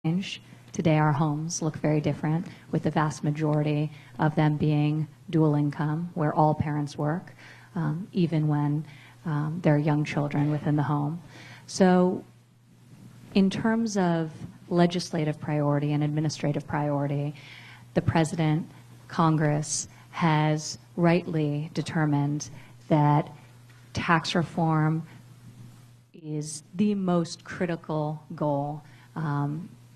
change. Today our homes look very different, with the vast majority of them being dual income, where all parents work, even when there are young children within the home. So in terms of legislative priority and administrative priority, the President, Congress has rightly determined that tax reform is the most critical goal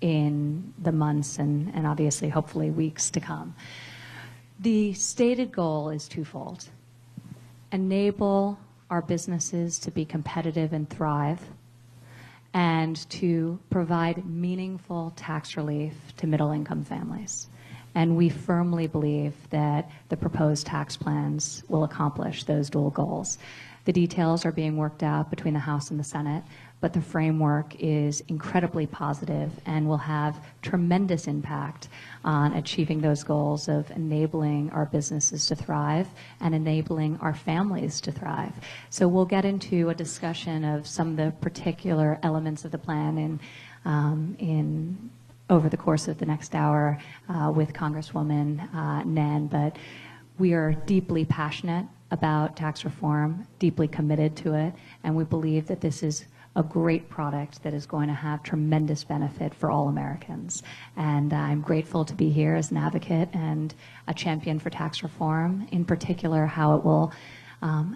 in the months and obviously hopefully weeks to come. The stated goal is twofold: enable our businesses to be competitive and thrive, and to provide meaningful tax relief to middle-income families. And we firmly believe that the proposed tax plans will accomplish those dual goals. The details are being worked out between the House and the Senate, but the framework is incredibly positive and will have tremendous impact on achieving those goals of enabling our businesses to thrive and enabling our families to thrive. So we'll get into a discussion of some of the particular elements of the plan over the course of the next hour with Congresswoman Nan, but we are deeply passionate about tax reform, deeply committed to it, and we believe that this is a great product that is going to have tremendous benefit for all Americans. And I'm grateful to be here as an advocate and a champion for tax reform, in particular how it will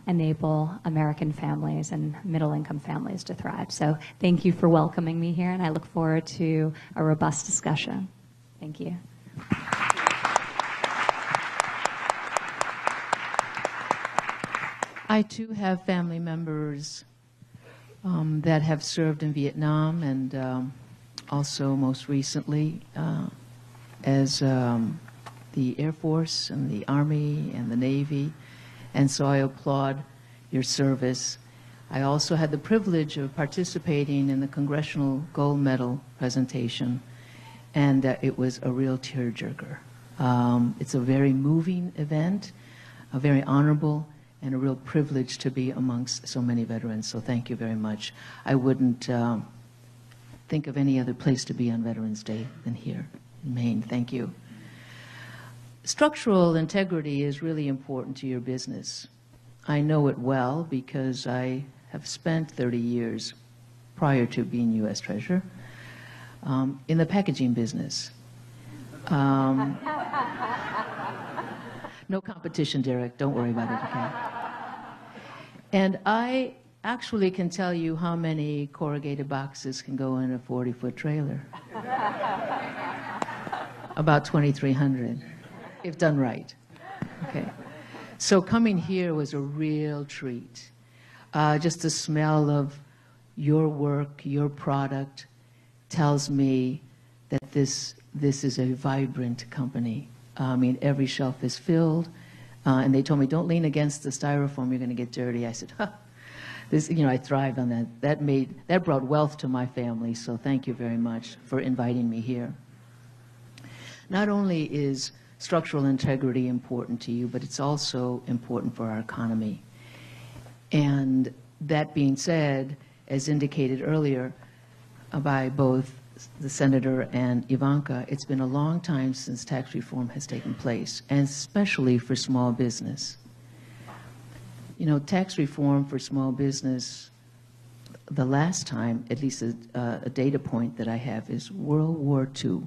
enable American families and middle-income families to thrive. So thank you for welcoming me here, and I look forward to a robust discussion. Thank you. I too have family members that have served in Vietnam, and also most recently as the Air Force and the Army and the Navy. And so I applaud your service. I also had the privilege of participating in the Congressional Gold Medal presentation, and it was a real tearjerker. It's a very moving event, a very honorable, and a real privilege to be amongst so many veterans. So thank you very much. I wouldn't think of any other place to be on Veterans Day than here in Maine. Thank you. Structural integrity is really important to your business. I know it well because I have spent 30 years prior to being U.S. Treasurer in the packaging business. No competition, Derek. Don't worry about it, okay? And I actually can tell you how many corrugated boxes can go in a 40-foot trailer. About 2,300, if done right. Okay. So coming here was a real treat. Just the smell of your work, your product, tells me that this is a vibrant company. I mean, every shelf is filled, and they told me, don't lean against the styrofoam, you're going to get dirty. I said, huh. This, you know, I thrived on that. That brought wealth to my family, so thank you very much for inviting me here. Not only is structural integrity important to you, but it's also important for our economy. And that being said, as indicated earlier by both the Senator and Ivanka, it's been a long time since tax reform has taken place, and especially for small business. You know, tax reform for small business, the last time, at least a data point that I have, is World War II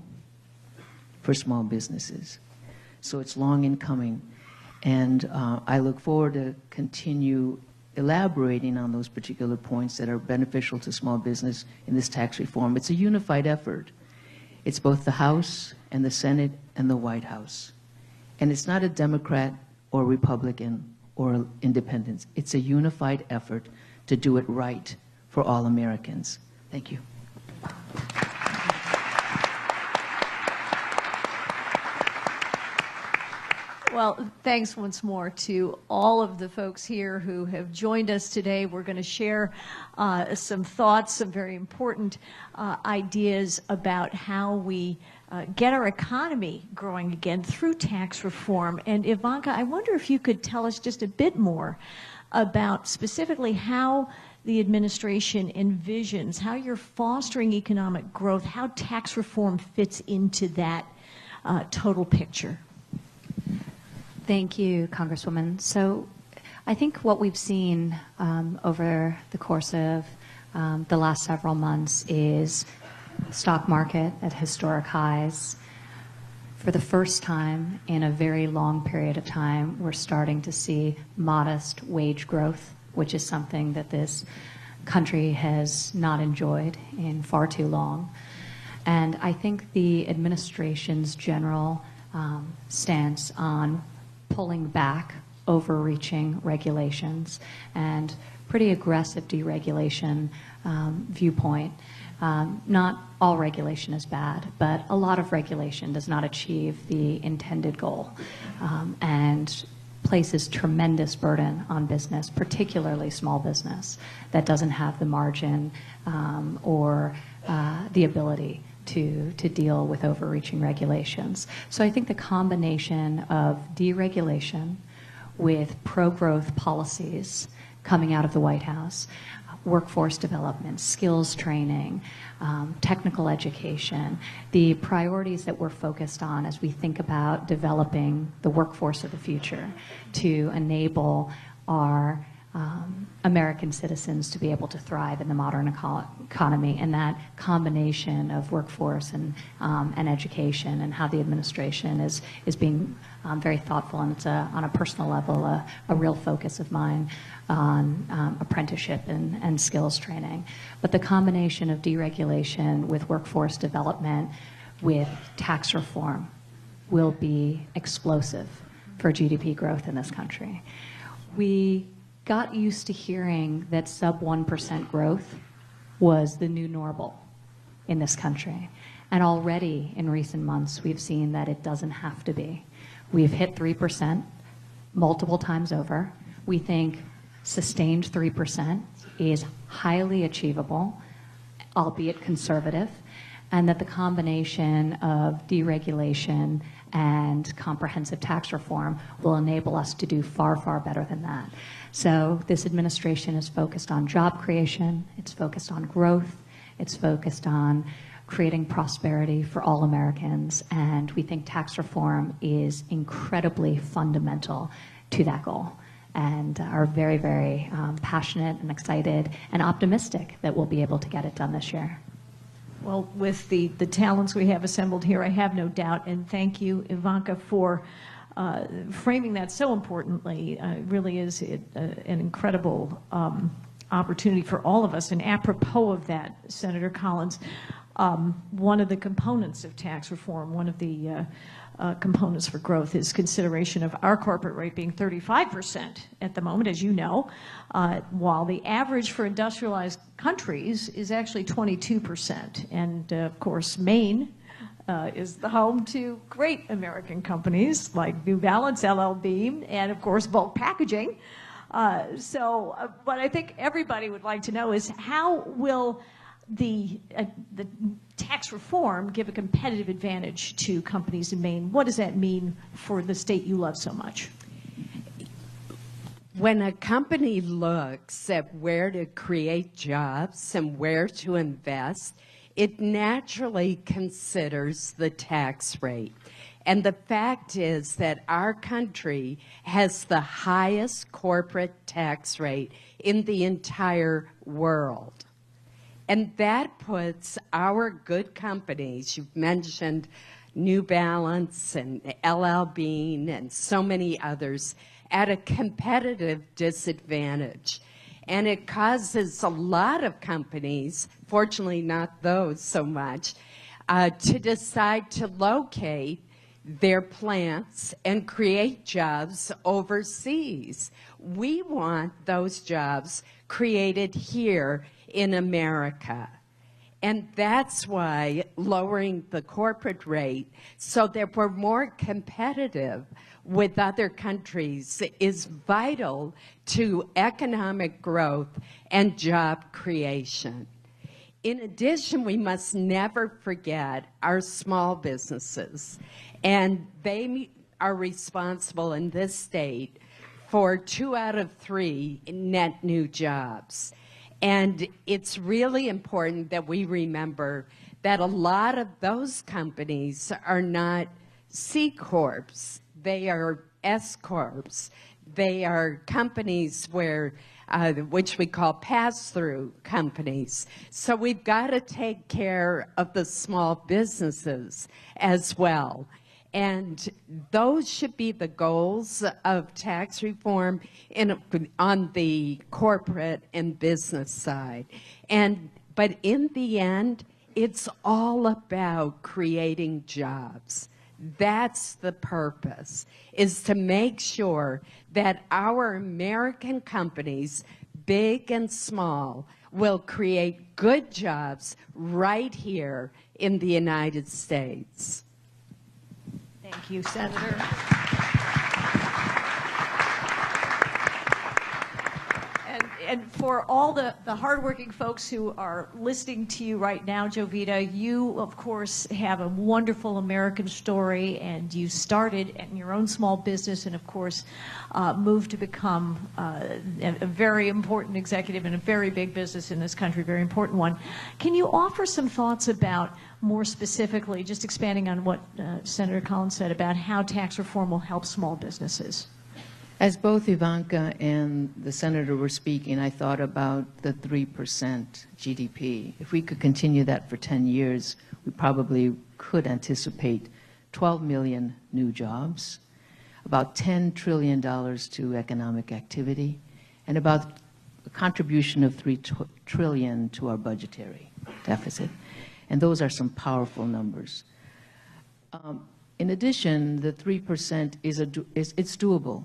for small businesses. So it's long in coming, and I look forward to continue elaborating on those particular points that are beneficial to small business in this tax reform. It's a unified effort. It's both the House and the Senate and the White House. And it's not a Democrat or Republican or independent. It's a unified effort to do it right for all Americans. Thank you. Well, thanks once more to all of the folks here who have joined us today. We're going to share some thoughts, some very important ideas about how we get our economy growing again through tax reform. And Ivanka, I wonder if you could tell us just a bit more about specifically how the administration envisions, how you're fostering economic growth, how tax reform fits into that total picture. Thank you, Congresswoman. So I think what we've seen over the course of the last several months is stock market at historic highs. For the first time in a very long period of time, we're starting to see modest wage growth, which is something that this country has not enjoyed in far too long. And I think the administration's general stance on pulling back overreaching regulations and pretty aggressive deregulation viewpoint. Not all regulation is bad, but a lot of regulation does not achieve the intended goal and places tremendous burden on business, particularly small business, that doesn't have the margin or the ability to deal with overreaching regulations. So I think the combination of deregulation with pro-growth policies coming out of the White House, workforce development, skills training, technical education, the priorities that we're focused on as we think about developing the workforce of the future to enable our American citizens to be able to thrive in the modern economy, and that combination of workforce and education, and how the administration is being very thoughtful, and it's on a personal level a real focus of mine on apprenticeship and skills training. But the combination of deregulation with workforce development with tax reform will be explosive for GDP growth in this country. We got used to hearing that sub 1% growth was the new normal in this country. And already in recent months, we've seen that it doesn't have to be. We've hit 3% multiple times over. We think sustained 3% is highly achievable, albeit conservative, and that the combination of deregulation and comprehensive tax reform will enable us to do far, far better than that. So this administration is focused on job creation, it's focused on growth, it's focused on creating prosperity for all Americans, and we think tax reform is incredibly fundamental to that goal, and are very, very passionate and excited and optimistic that we'll be able to get it done this year. Well, with the talents we have assembled here, I have no doubt, and thank you, Ivanka, for framing that so importantly. It really is an incredible opportunity for all of us. And apropos of that, Senator Collins, one of the components of tax reform, one of the components for growth is consideration of our corporate rate being 35% at the moment, as you know, while the average for industrialized countries is actually 22%. And of course, Maine is the home to great American companies like New Balance, LL and of course, bulk packaging. What I think everybody would like to know is how will the tax reform give a competitive advantage to companies in Maine? What does that mean for the state you love so much? When a company looks at where to create jobs and where to invest, it naturally considers the tax rate. And the fact is that our country has the highest corporate tax rate in the entire world. And that puts our good companies, you've mentioned New Balance and LL Bean and so many others, at a competitive disadvantage. And it causes a lot of companies, fortunately not those so much, to decide to locate their plants and create jobs overseas. We want those jobs created here in America. And that's why lowering the corporate rate so that we're more competitive with other countries is vital to economic growth and job creation. In addition, we must never forget our small businesses, and they are responsible in this state for 2 out of 3 net new jobs. And it's really important that we remember that a lot of those companies are not C Corps. They are S Corps. They are companies where, which we call pass-through companies. So we've got to take care of the small businesses as well. And those should be the goals of tax reform on the corporate and business side. But in the end, it's all about creating jobs. That's the purpose, is to make sure that our American companies, big and small, will create good jobs right here in the United States. Thank you, Senator. And for all the hardworking folks who are listening to you right now, Jovita, you, of course, have a wonderful American story, and you started in your own small business and, of course, moved to become a very important executive in a very big business in this country, very important one. Can you offer some thoughts about, more specifically, just expanding on what Senator Collins said about how tax reform will help small businesses? As both Ivanka and the senator were speaking, I thought about the 3% GDP. If we could continue that for 10 years, we probably could anticipate 12 million new jobs, about $10 trillion to economic activity, and about a contribution of $3 trillion to our budgetary deficit. And those are some powerful numbers. In addition, the 3% it's doable,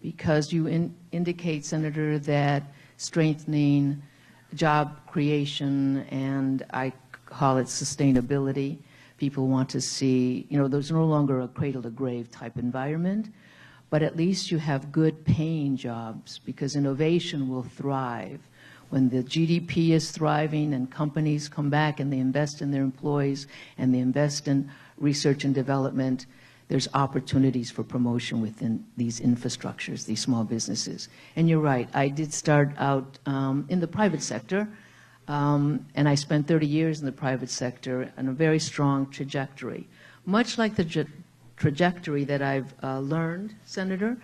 because you indicate, Senator, that strengthening job creation, and I call it sustainability. People want to see, there's no longer a cradle-to-grave type environment, but at least you have good paying jobs, because innovation will thrive. When the GDP is thriving and companies come back and they invest in their employees and they invest in research and development, there's opportunities for promotion within these infrastructures, these small businesses. And you're right, I did start out in the private sector, and I spent 30 years in the private sector on a very strong trajectory. Much like the trajectory that I've learned, Senator,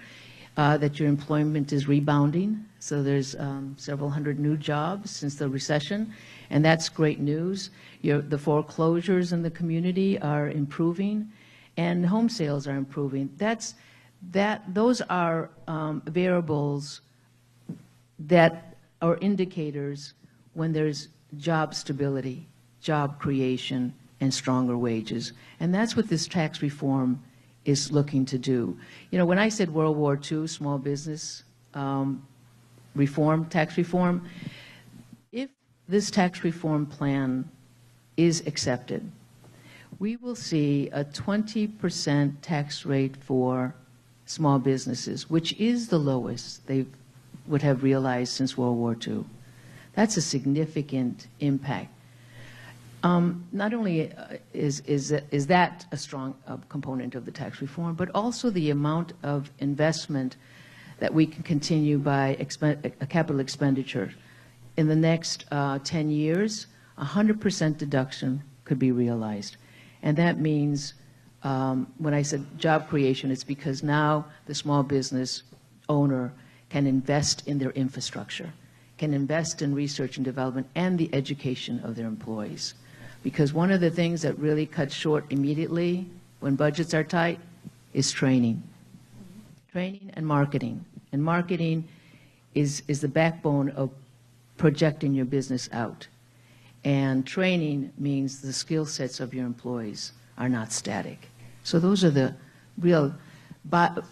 that your employment is rebounding. So there's several hundred new jobs since the recession, and that's great news. The foreclosures in the community are improving, and home sales are improving. Those are variables that are indicators when there's job stability, job creation, and stronger wages. And that's what this tax reform is looking to do. When I said World War II, small business reform, tax reform, if this tax reform plan is accepted, we will see a 20% tax rate for small businesses, which is the lowest they would have realized since World War II. That's a significant impact. Not only is that a strong component of the tax reform, but also the amount of investment that we can continue by capital expenditure. In the next 10 years, 100% deduction could be realized. And that means, when I said job creation, it's because now the small business owner can invest in their infrastructure, can invest in research and development and the education of their employees. Because one of the things that really cuts short immediately when budgets are tight is training. Training and marketing. And marketing is the backbone of projecting your business out. And training means the skill sets of your employees are not static. So those are the real the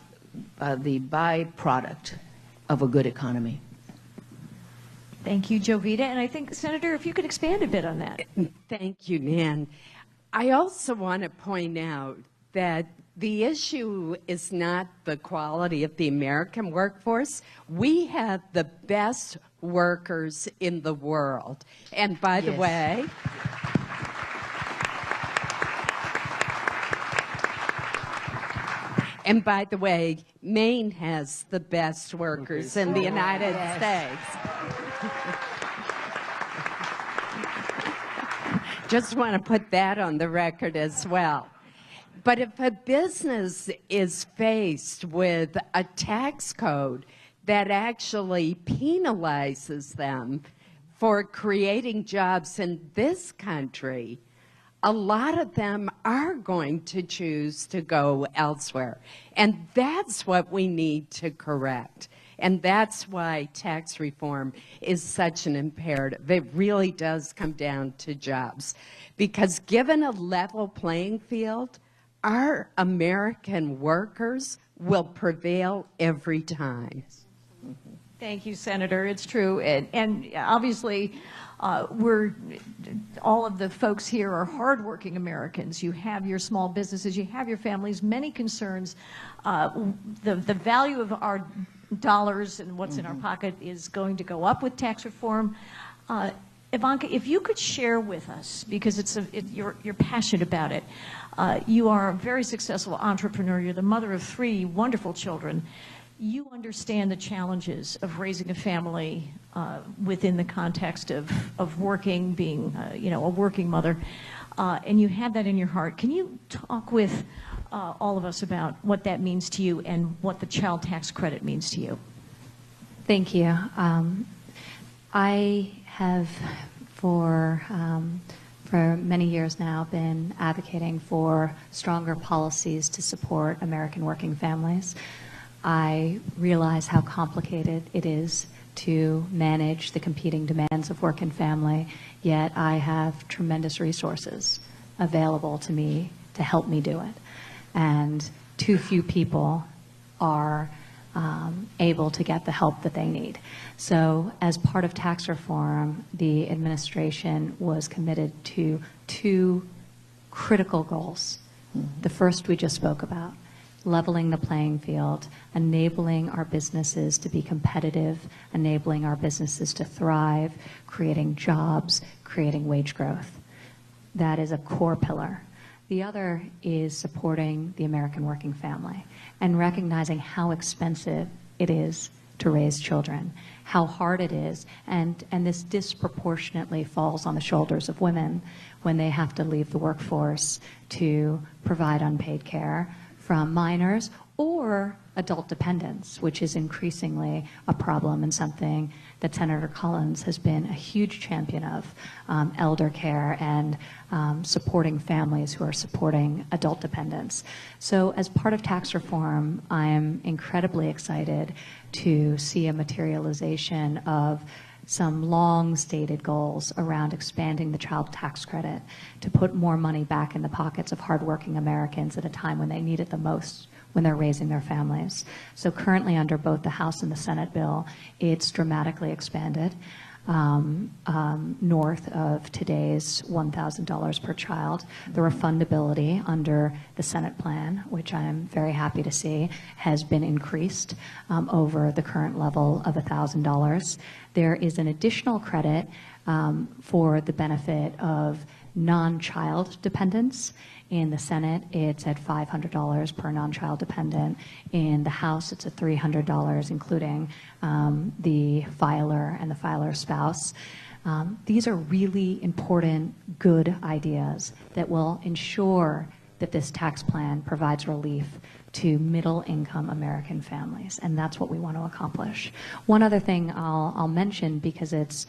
byproduct of a good economy. Thank you, Jovita. And I think, Senator, if you could expand a bit on that. Thank you, Nan. I also want to point out that the issue is not the quality of the American workforce. We have the best workers in the world. And by the way, Maine has the best workers in the United States. Just want to put that on the record as well. But if a business is faced with a tax code that actually penalizes them for creating jobs in this country, a lot of them are going to choose to go elsewhere. And that's what we need to correct. And that's why tax reform is such an imperative. It really does come down to jobs. Because given a level playing field, our American workers will prevail every time. Thank you, Senator. It's true. And obviously, all of the folks here are hardworking Americans. You have your small businesses, you have your families, many concerns. The value of our dollars and what's in our pocket is going to go up with tax reform. Ivanka, if you could share with us, because you're passionate about it, you are a very successful entrepreneur. You're the mother of 3 wonderful children. You understand the challenges of raising a family within the context of working, being a working mother, and you have that in your heart. Can you talk with all of us about what that means to you and what the child tax credit means to you? Thank you. I have for many years now been advocating for stronger policies to support American working families. I realize how complicated it is to manage the competing demands of work and family, yet I have tremendous resources available to me to help me do it. And too few people are able to get the help that they need. So as part of tax reform, the administration was committed to 2 critical goals. The first we just spoke about, leveling the playing field, enabling our businesses to be competitive, enabling our businesses to thrive, creating jobs, creating wage growth. That is a core pillar. The other is supporting the American working family and recognizing how expensive it is to raise children, how hard it is, and this disproportionately falls on the shoulders of women when they have to leave the workforce to provide unpaid care from minors or adult dependents, which is increasingly a problem and something that Senator Collins has been a huge champion of, elder care and supporting families who are supporting adult dependents. So as part of tax reform, I am incredibly excited to see a materialization of some long-stated goals around expanding the child tax credit to put more money back in the pockets of hardworking Americans at a time when they need it the most, when they're raising their families. So currently under both the House and the Senate bill, it's dramatically expanded north of today's $1,000 per child. The refundability under the Senate plan, which I am very happy to see, has been increased over the current level of $1,000. There is an additional credit for the benefit of non-child dependents. In the Senate, it's at $500 per non-child dependent. In the House, it's at $300, including the filer and the filer's spouse. These are really important, good ideas that will ensure that this tax plan provides relief to middle-income American families, and that's what we want to accomplish. One other thing I'll mention, because it's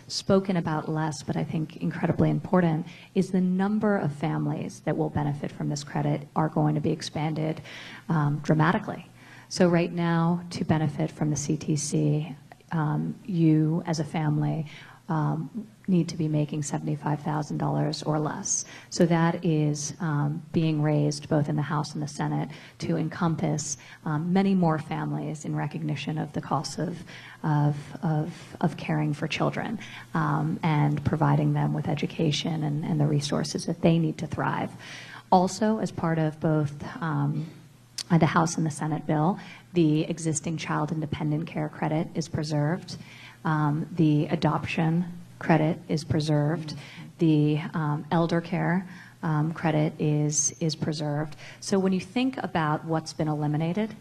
spoken about less, but I think incredibly important, is the number of families that will benefit from this credit are going to be expanded dramatically. So right now, to benefit from the CTC, you as a family need to be making $75,000 or less. So that is being raised both in the House and the Senate to encompass many more families in recognition of the costs of caring for children and providing them with education and the resources that they need to thrive. Also, as part of both the House and the Senate bill, the existing child and dependent care credit is preserved. The adoption credit is preserved. The elder care credit is preserved. So when you think about what's been eliminated,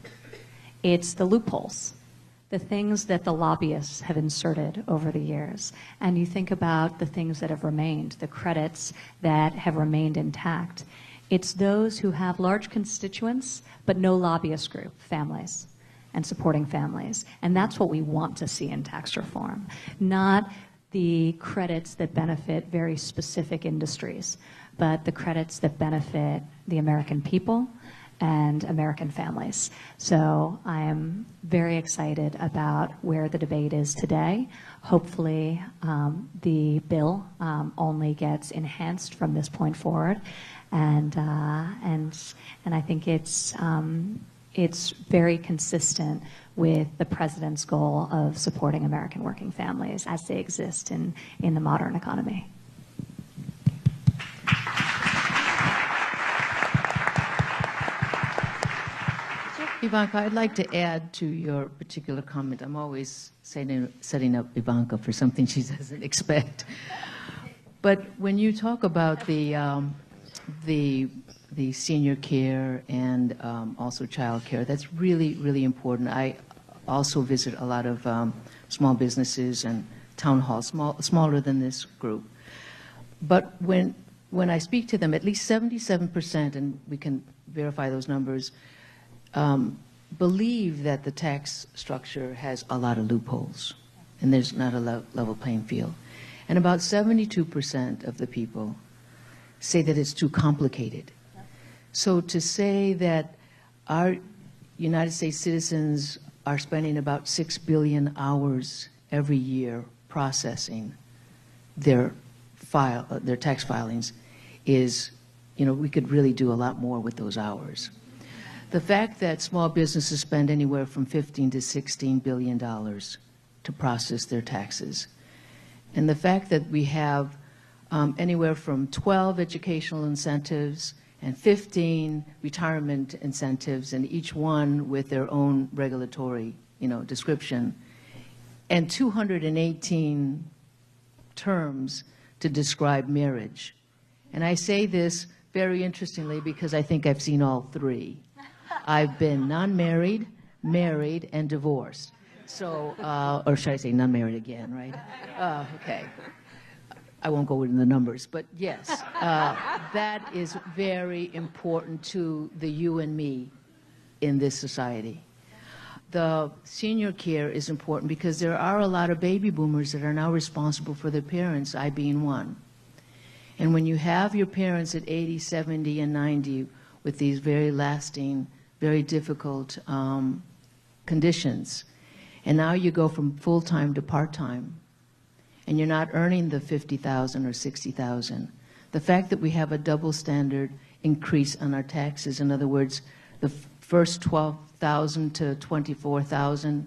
it's the loopholes. the things that the lobbyists have inserted over the years, and you think about the things that have remained, the credits that have remained intact, it's those who have large constituents but no lobbyist group, families, and supporting families. And that's what we want to see in tax reform, not the credits that benefit very specific industries, but the credits that benefit the American people and American families. So I am very excited about where the debate is today. Hopefully the bill only gets enhanced from this point forward, and I think it's very consistent with the president's goal of supporting American working families as they exist in the modern economy. Ivanka, I'd like to add to your particular comment. I'm always setting up Ivanka for something she doesn't expect. But when you talk about the senior care and also child care, that's really, really important. I also visit a lot of small businesses and town halls, smaller than this group. But when I speak to them, at least 77%, and we can verify those numbers, believe that the tax structure has a lot of loopholes and there's not a level playing field. And about 72% of the people say that it's too complicated. So to say that our United States citizens are spending about 6 billion hours every year processing their tax filings is, we could really do a lot more with those hours. The fact that small businesses spend anywhere from $15 to $16 billion to process their taxes, and the fact that we have anywhere from 12 educational incentives and 15 retirement incentives, and each one with their own regulatory, description, and 218 terms to describe marriage. And I say this very interestingly because I think I've seen all three. I've been non-married, married, and divorced. So, or should I say non-married again, right? Okay. I won't go into the numbers, but yes, that is very important to the you and me in this society. The senior care is important because there are a lot of baby boomers that are now responsible for their parents, I being one. And when you have your parents at 80, 70, and 90 with these very lasting, very difficult conditions, and now you go from full-time to part-time, and you're not earning the $50,000 or $60,000. The fact that we have a double standard increase on our taxes, in other words, the first $12,000 to $24,000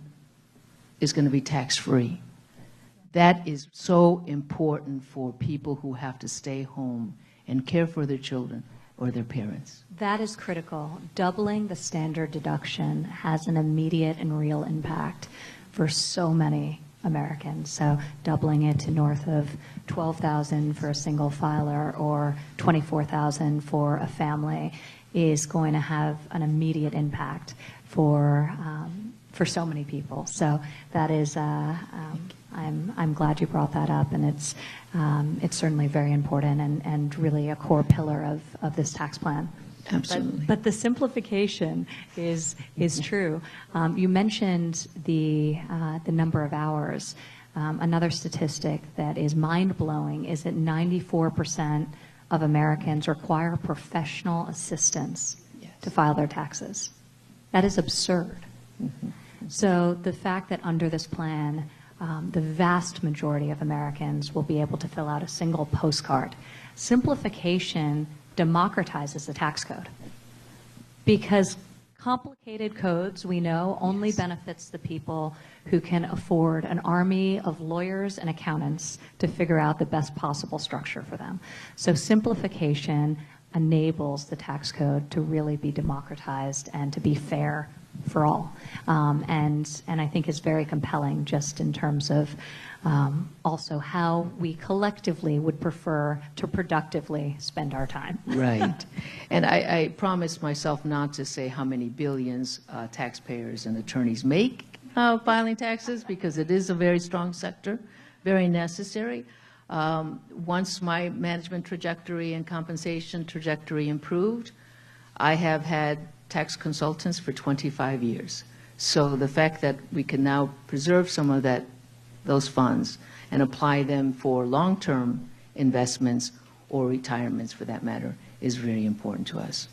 is going to be tax-free. That is so important for people who have to stay home and care for their children or their parents. That is critical. Doubling the standard deduction has an immediate and real impact for so many Americans. So doubling it to north of $12,000 for a single filer or $24,000 for a family is going to have an immediate impact for so many people. So that is, I'm glad you brought that up, and it's certainly very important and really a core pillar of this tax plan. Absolutely. But the simplification is true. You mentioned the number of hours. Another statistic that is mind-blowing is that 94% of Americans require professional assistance to file their taxes. That is absurd. Mm-hmm. So the fact that under this plan, the vast majority of Americans will be able to fill out a single postcard. Simplification democratizes the tax code, because complicated codes, we know, only benefits the people who can afford an army of lawyers and accountants to figure out the best possible structure for them. So simplification enables the tax code to really be democratized and to be fair for all. And I think it's very compelling just in terms of also how we collectively would prefer to productively spend our time. Right. And I promised myself not to say how many billions taxpayers and attorneys make filing taxes because it is a very strong sector, very necessary. Once my management trajectory and compensation trajectory improved, I have had tax consultants for 25 years. So the fact that we can now preserve some of those funds and apply them for long-term investments or retirements for that matter is very important to us.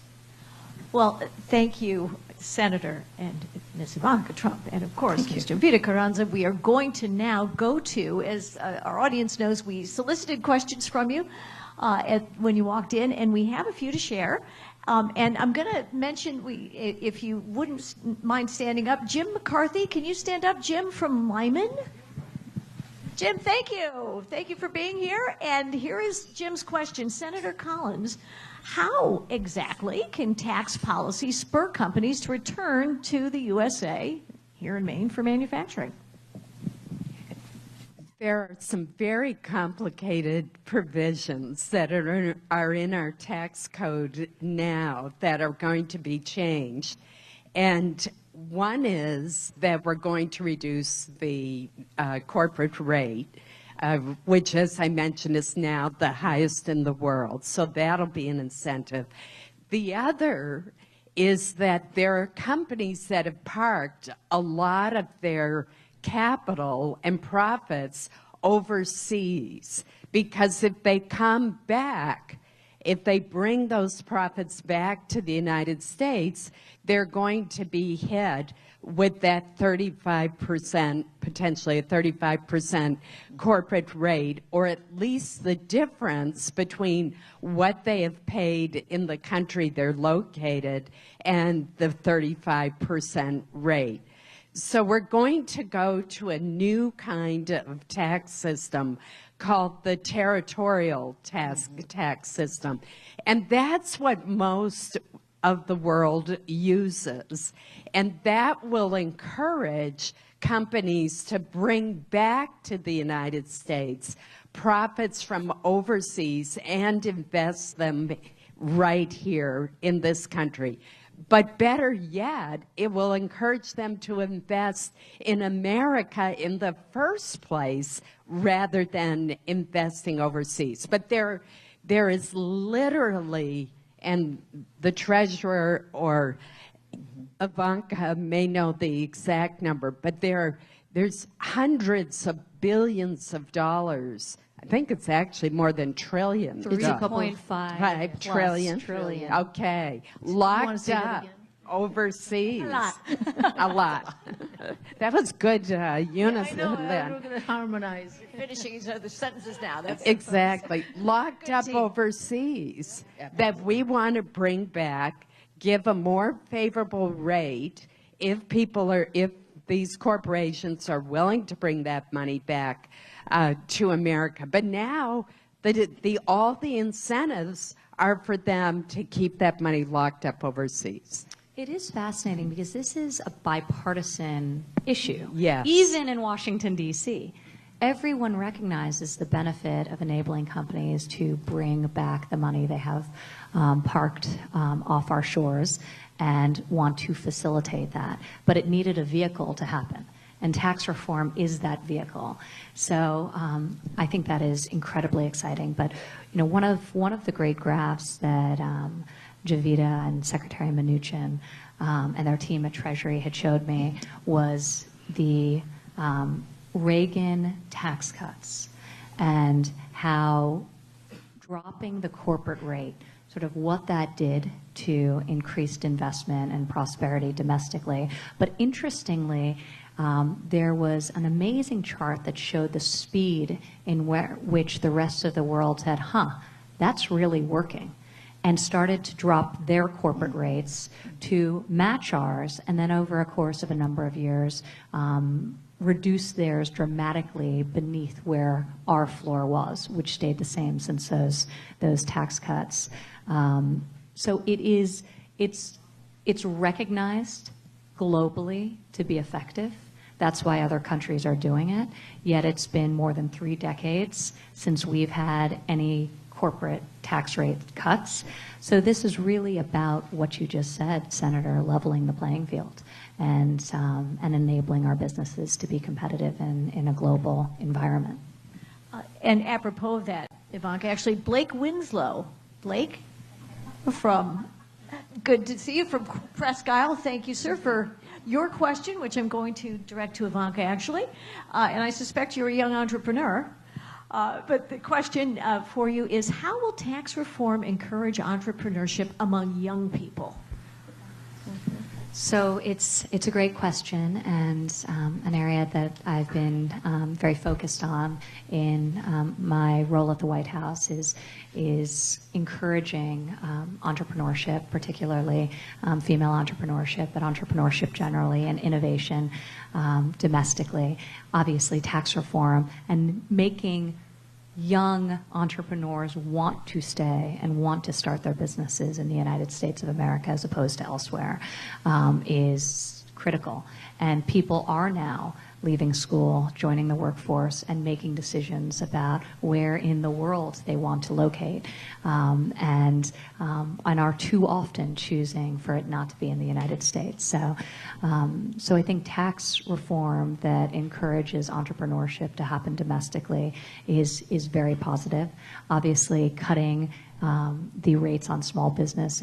Well, thank you, Senator and Ms. Ivanka Trump, and of course, Mr. Vita Carranza. We are going to now go to, as our audience knows, we solicited questions from you when you walked in, and we have a few to share. And I'm going to mention, if you wouldn't mind standing up, Jim McCarthy, can you stand up? Jim from Lyman? Jim, thank you. Thank you for being here. And here is Jim's question. Senator Collins, how exactly can tax policy spur companies to return to the USA here in Maine for manufacturing? There are some very complicated provisions that are in our tax code now that are going to be changed. And one is that we're going to reduce the corporate rate, which, as I mentioned, is now the highest in the world. So that'll be an incentive. The other is that there are companies that have parked a lot of their capital and profits overseas, because if they come back, if they bring those profits back to the United States, they're going to be hit with that 35%, potentially a 35% corporate rate, or at least the difference between what they have paid in the country they're located and the 35% rate. So we're going to go to a new kind of tax system called the territorial tax system. And that's what most of the world uses. And that will encourage companies to bring back to the United States profits from overseas and invest them right here in this country. But better yet, it will encourage them to invest in America in the first place rather than investing overseas. But there is literally, and the treasurer or Ivanka may know the exact number, but there's hundreds of billions of dollars. I think it's actually more than trillions. 3.5 trillion. trillion. Okay. Locked up overseas. A lot. That was good unison then. We're going to harmonize. Finishing each other's sentences now. That's Exactly. Locked up overseas that we want to bring back, give a more favorable rate if these corporations are willing to bring that money back to America. But now all the incentives are for them to keep that money locked up overseas. It is fascinating because this is a bipartisan issue. Yes. Even in Washington, D.C. Everyone recognizes the benefit of enabling companies to bring back the money they have parked off our shores and want to facilitate that. But it needed a vehicle to happen. And tax reform is that vehicle. So I think that is incredibly exciting. But one of the great graphs that Javita and Secretary Mnuchin and their team at Treasury had showed me was the Reagan tax cuts and how dropping the corporate rate, sort of what that did to increased investment and prosperity domestically. But interestingly, there was an amazing chart that showed the speed in which the rest of the world said, that's really working, and started to drop their corporate rates to match ours, and then over a course of a number of years, reduce theirs dramatically beneath where our floor was, which stayed the same since those tax cuts. So it's recognized globally to be effective. That's why other countries are doing it. Yet it's been more than 3 decades since we've had any corporate tax rate cuts. So this is really about what you just said, Senator, leveling the playing field and enabling our businesses to be competitive in a global environment. And apropos of that, Ivanka, actually, Blake Winslow. Blake, good to see you from Presque Isle. Thank you, sir, for your question, which I'm going to direct to Ivanka, actually. And I suspect you're a young entrepreneur. But the question for you is, how will tax reform encourage entrepreneurship among young people? So it's a great question, and an area that I've been very focused on in my role at the White House is encouraging entrepreneurship, particularly female entrepreneurship, but entrepreneurship generally, and innovation domestically. Obviously, tax reform and making young entrepreneurs want to stay and want to start their businesses in the United States of America as opposed to elsewhere is critical. And people are now leaving school, joining the workforce, and making decisions about where in the world they want to locate, and are too often choosing for it not to be in the United States. So I think tax reform that encourages entrepreneurship to happen domestically is very positive. Obviously, cutting the rates on small business,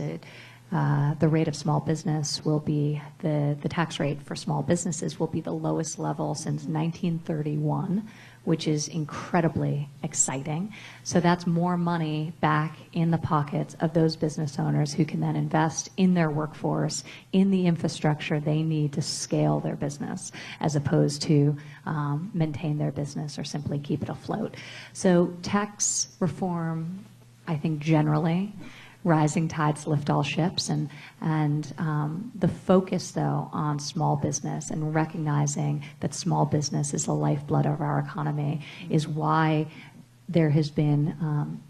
the rate of small business will be, the tax rate for small businesses will be the lowest level since 1931, which is incredibly exciting. So that's more money back in the pockets of those business owners who can then invest in their workforce, in the infrastructure they need to scale their business, as opposed to maintain their business or simply keep it afloat. So tax reform, I think generally, rising tides lift all ships, and the focus, though, on small business and recognizing that small business is the lifeblood of our economy is why there has been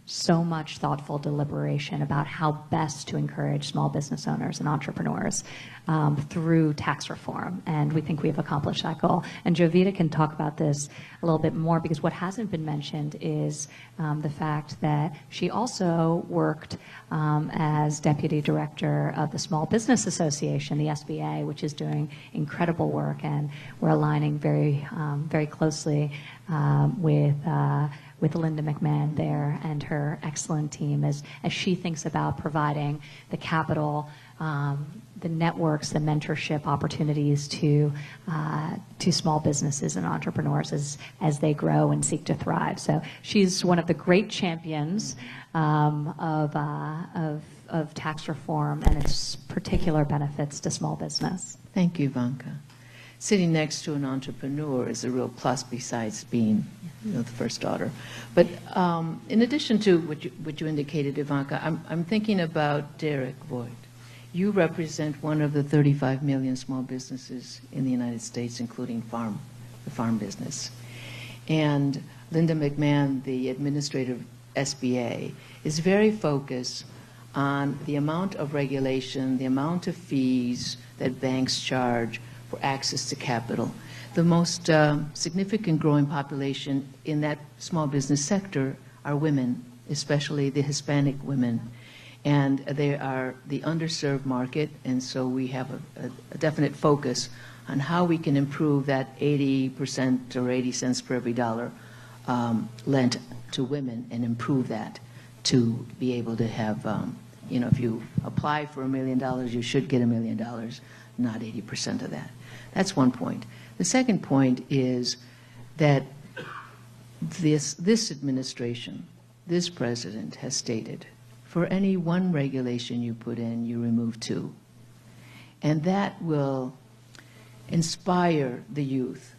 so much thoughtful deliberation about how best to encourage small business owners and entrepreneurs through tax reform. And we think we've accomplished that goal. And Jovita can talk about this a little bit more, because what hasn't been mentioned is the fact that she also worked as deputy director of the Small Business Association, the SBA, which is doing incredible work. And we're aligning very, very closely with Linda McMahon there and her excellent team as she thinks about providing the capital, the networks, the mentorship opportunities to small businesses and entrepreneurs as they grow and seek to thrive. So she's one of the great champions of tax reform and its particular benefits to small business. Thank you, Ivanka. Sitting next to an entrepreneur is a real plus, besides being the first daughter. But in addition to what you indicated, Ivanka, I'm thinking about Derek Voigt. You represent one of the 35 million small businesses in the United States, including the farm business. And Linda McMahon, the administrator of SBA, is very focused on the amount of regulation, the amount of fees that banks charge for access to capital. The most significant growing population in that small business sector are women, especially the Hispanic women. And they are the underserved market, and so we have a definite focus on how we can improve that 80% or 80 cents per every dollar lent to women, and improve that to be able to have, if you apply for $1 million, you should get $1 million, not 80% of that. That's one point. The second point is that this administration, this president has stated, for any one regulation you put in, you remove two. And that will inspire the youth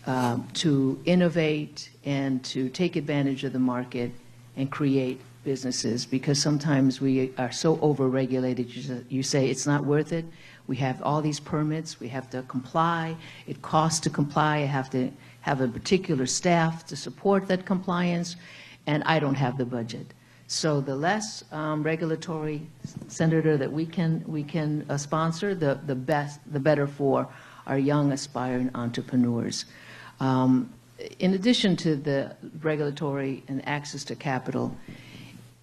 to innovate and to take advantage of the market and create businesses, because sometimes we are so over-regulated, you say it's not worth it. We have all these permits, we have to comply, it costs to comply, I have to have a particular staff to support that compliance, and I don't have the budget. So the less regulatory, Senator, that we can sponsor, the better for our young aspiring entrepreneurs. In addition to the regulatory and access to capital,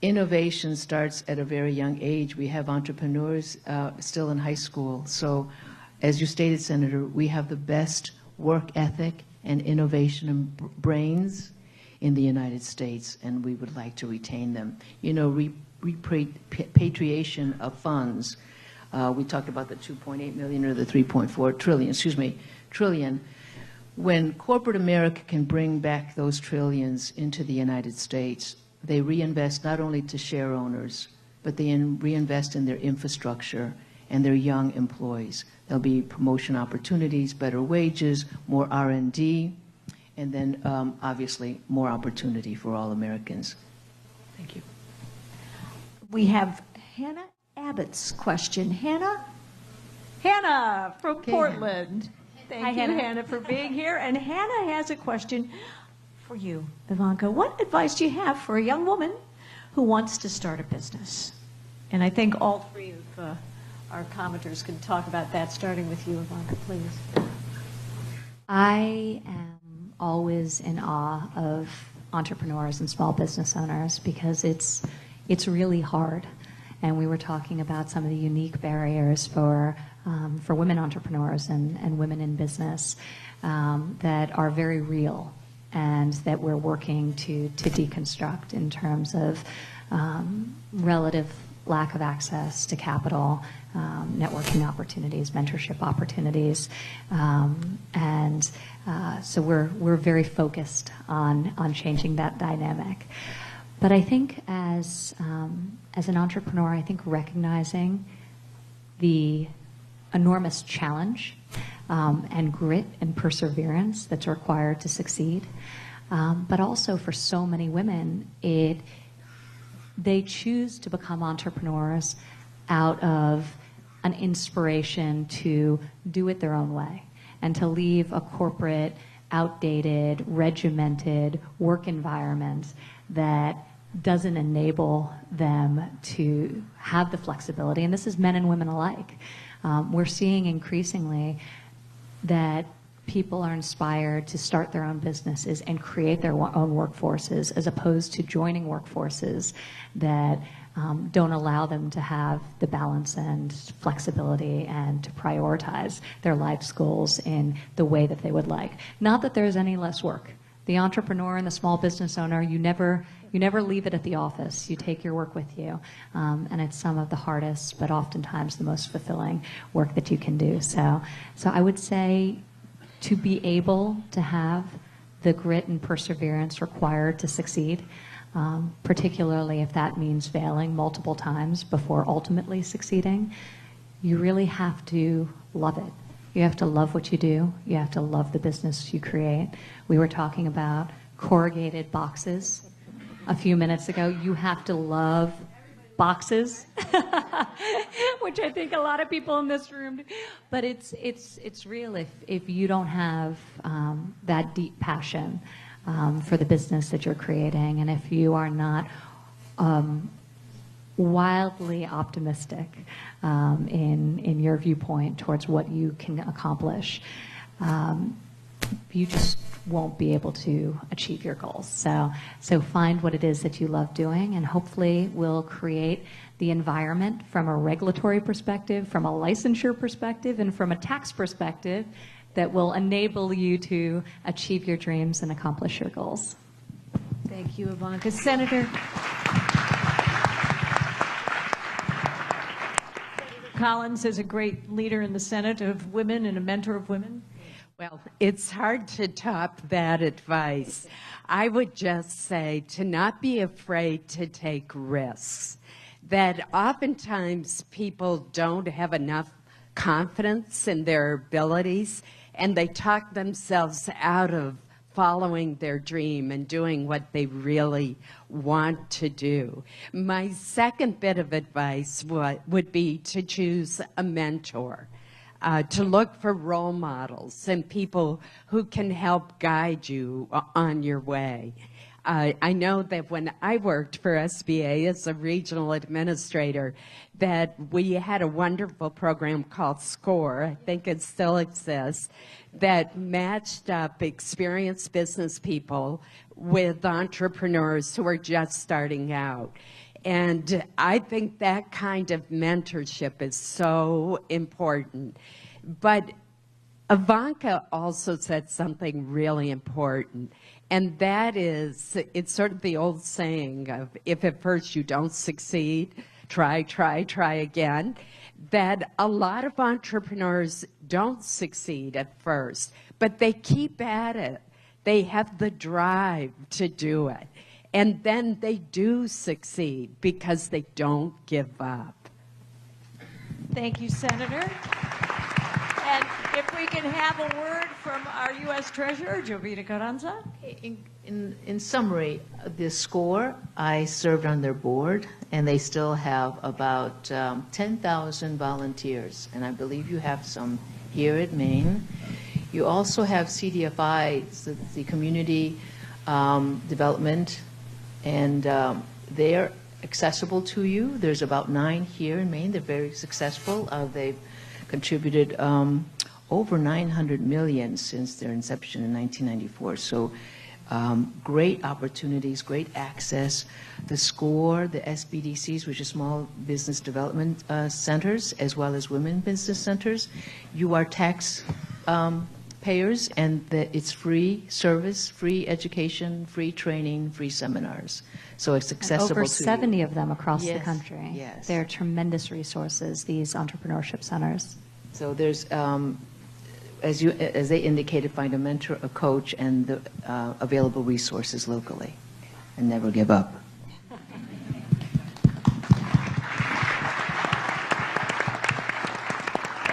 innovation starts at a very young age. We have entrepreneurs still in high school. So, as you stated, Senator, we have the best work ethic and innovation and brains in the United States, and we would like to retain them. You know, repatriation of funds. We talked about the 2.8 million or the 3.4 trillion, trillion. When corporate America can bring back those trillions into the United States, they reinvest not only to share owners, but they reinvest in their infrastructure and their young employees. There'll be promotion opportunities, better wages, more R&D, and then obviously more opportunity for all Americans. Thank you. We have Hannah Abbott's question. Hannah? Hannah from Portland. Thank you, Hannah, for being here. And Hannah has a question for you, Ivanka. What advice do you have for a young woman who wants to start a business? And I think all three of our commenters can talk about that, starting with you, Ivanka, please. I am always in awe of entrepreneurs and small business owners because it's really hard. And we were talking about some of the unique barriers for women entrepreneurs and women in business that are very real and that we're working to deconstruct in terms of relative lack of access to capital, networking opportunities, mentorship opportunities, and so we're very focused on changing that dynamic. But I think as an entrepreneur, I think recognizing the enormous challenge and grit and perseverance that's required to succeed, but also for so many women, they choose to become entrepreneurs out of an inspiration to do it their own way and to leave a corporate, outdated, regimented work environment that doesn't enable them to have the flexibility. And this is men and women alike. We're seeing increasingly that people are inspired to start their own businesses and create their own workforces as opposed to joining workforces that don't allow them to have the balance and flexibility and to prioritize their life goals in the way that they would like. Not that there's any less work. The entrepreneur and the small business owner, you never leave it at the office. You take your work with you. And it's some of the hardest, but oftentimes the most fulfilling work that you can do. So I would say to be able to have the grit and perseverance required to succeed, particularly if that means failing multiple times before ultimately succeeding, you really have to love it. You have to love what you do. You have to love the business you create. We were talking about corrugated boxes a few minutes ago. You have to love boxes, which I think a lot of people in this room do. But it's real if you don't have that deep passion for the business that you're creating, and if you are not wildly optimistic in your viewpoint towards what you can accomplish, you just won't be able to achieve your goals. So find what it is that you love doing, and hopefully we'll create the environment from a regulatory perspective, from a licensure perspective, and from a tax perspective that will enable you to achieve your dreams and accomplish your goals. Thank you, Ivanka. Senator Collins is a great leader in the Senate of women and a mentor of women. Well, it's hard to top that advice. I would just say to not be afraid to take risks, that oftentimes people don't have enough confidence in their abilities, and they talk themselves out of following their dream and doing what they really want to do. My second bit of advice would be to choose a mentor. To look for role models and people who can help guide you on your way. I know that when I worked for SBA as a regional administrator, that we had a wonderful program called SCORE, I think it still exists, that matched up experienced business people with entrepreneurs who are just starting out. And I think that kind of mentorship is so important. But Ivanka also said something really important, and that is, it's sort of the old saying of, if at first you don't succeed, try, try, try again, that a lot of entrepreneurs don't succeed at first, but they keep at it. They have the drive to do it. And then they do succeed because they don't give up. Thank you, Senator. And if we can have a word from our U.S. Treasurer, Jovita Carranza. In summary, the SCORE, I served on their board, and they still have about 10,000 volunteers, and I believe you have some here at Maine. You also have CDFI, the Community Development, and they're accessible to you. There's about 9 here in Maine. They're very successful. They've contributed over $900 million since their inception in 1994. So great opportunities, great access. The SCORE, the SBDCs, which are small business development centers, as well as women business centers. You are tax payers, and it's free service, free education, free training, free seminars. So it's accessible over to 70 you. of them across the Yes, country. yes. They're tremendous resources, these entrepreneurship centers. So there's, as they indicated, find a mentor, a coach, and the available resources locally, and never give up.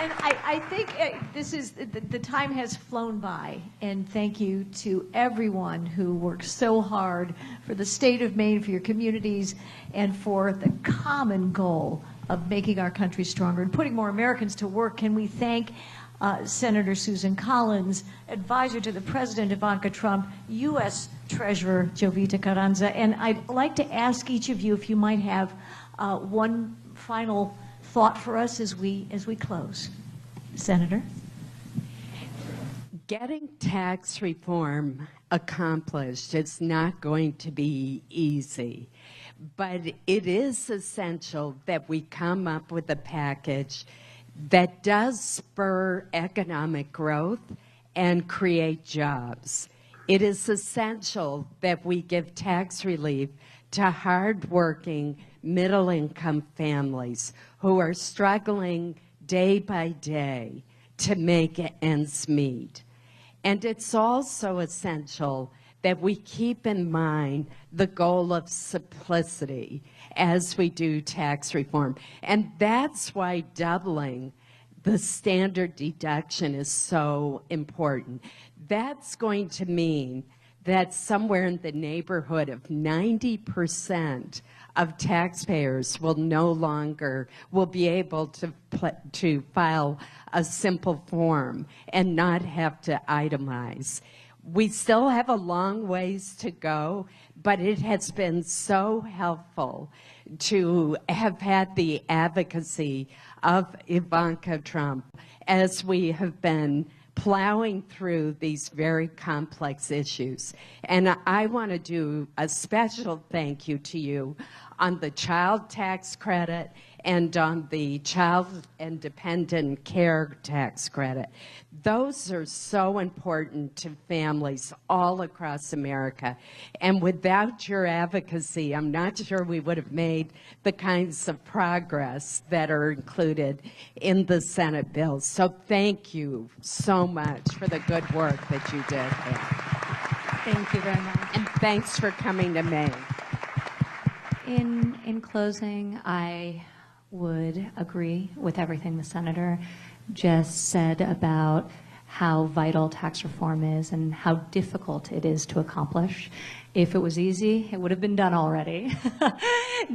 And I think this is, the time has flown by, and thank you to everyone who worked so hard for the state of Maine, for your communities, and for the common goal of making our country stronger and putting more Americans to work. Can we thank Senator Susan Collins, advisor to the President Ivanka Trump, U.S. Treasurer Jovita Carranza, and I'd like to ask each of you if you might have one final thought for us as we close. Senator? Getting tax reform accomplished is not going to be easy, but it is essential that we come up with a package that does spur economic growth and create jobs. It is essential that we give tax relief to hardworking, middle-income families who are struggling day by day to make ends meet. And it's also essential that we keep in mind the goal of simplicity as we do tax reform. And that's why doubling the standard deduction is so important. That's going to mean that somewhere in the neighborhood of 90% of taxpayers will be able to file a simple form and not have to itemize. We still have a long ways to go, but it has been so helpful to have had the advocacy of Ivanka Trump as we have been plowing through these very complex issues. And I want to do a special thank you to you on the child tax credit and on the child and dependent care tax credit. Those are so important to families all across America. And without your advocacy, I'm not sure we would have made the kinds of progress that are included in the Senate bills. So thank you so much for the good work that you did there. Thank you very much. And thanks for coming to Maine. In closing, I would agree with everything the senator just said about how vital tax reform is and how difficult it is to accomplish. If it was easy, it would have been done already.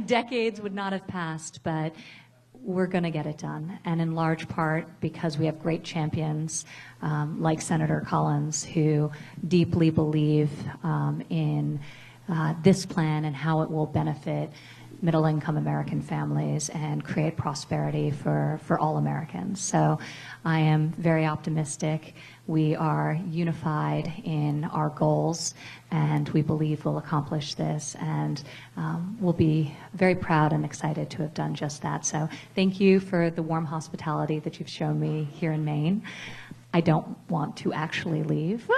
Decades would not have passed, but we're going to get it done. And in large part because we have great champions like Senator Collins, who deeply believe in this plan and how it will benefit middle-income American families and create prosperity for all Americans. So I am very optimistic. We are unified in our goals, and we believe we'll accomplish this, and we'll be very proud and excited to have done just that. So thank you for the warm hospitality that you've shown me here in Maine. I don't want to actually leave.